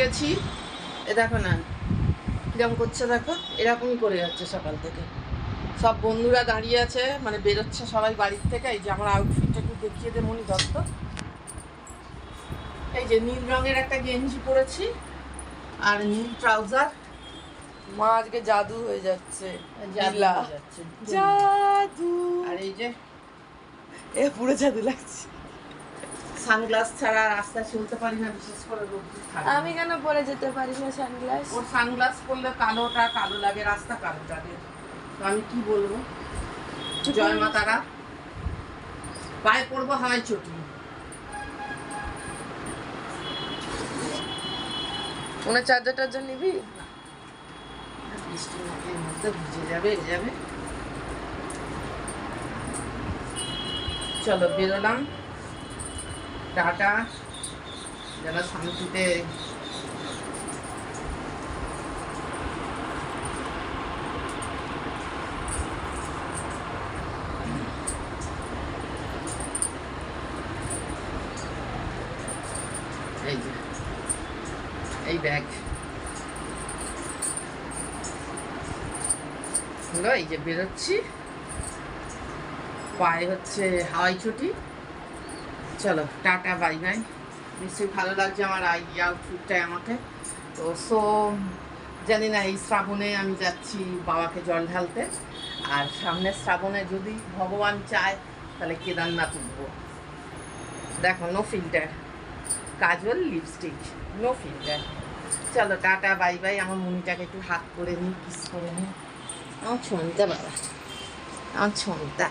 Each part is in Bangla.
গেছি, এ দেখো না কিরকম করছে, দেখো এরকমই করে যাচ্ছে সকাল থেকে। সব বন্ধুরা দাঁড়িয়ে আছে, মানে বেরোচ্ছে সবাই বাড়ির থেকে। এই যে আমার আউটফিটটা একটু দেখিয়ে দে মনি দত্ত। এই যে নীল রঙের একটা গেঞ্জি পরেছি আর নীল ট্রাউজার। মা আজকে জাদু হয়ে যাচ্ছে, জাদু লীলা। হয়ে যাচ্ছে, জাদু। আর এই যে এ পুরো জাদু লাগছে। সানগ্লাস ছাড়া রাস্তায় চলতে পারি না, বিশেষ করে রোদ্দুর থাকে। আমি কেন পরে যেতে পারি না সানগ্লাস? ওর সানগ্লাস পরলে কালোটা কালো লাগে, রাস্তা কালো লাগে। তো আমি কি বলবো, জয় মা তারা। পায়ে পড়বো হাওয়াই চটি। মনে চার্জার টার্জার নিবি? বৃষ্টির মধ্যে ভিজে যাবে যাবে। চলো বেরোলাম, টাটা। যেন শান্তিতে এই যে এই ব্যাগ হলো, এই যে বেরোচ্ছি, পায়ে হচ্ছে হাওয়াই চটি। চলো টাটা বাই বাই। নিশ্চয়ই ভালো লাগছে আমার এই আউটফিটটাই আমাকে। তো জানি না এই শ্রাবণে আমি যাচ্ছি বাবাকে জল ঢালতে, আর সামনের শ্রাবণে যদি ভগবান চায় তাহলে কেদারনাথ উঠবো। দেখো নো ফিল্টার, কাজল লিপস্টিক, নো ফিল্টার। চলো টাটা বাই বাই। আমার মুনিটাকে একটু হাত করে নিই, কিস করে নিই। আমার ছন্তা বাবা, আমার ছন্তা।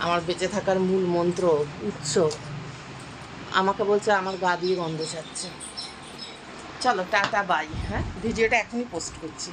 আমার বেঁচে থাকার মূল মন্ত্র, উৎস। আমাকে বলছে আমার গা দিয়ে গন্ধ ছাড়ছে। চলো টাটা বাই। হ্যাঁ, ভিডিওটা এখনই পোস্ট করছি।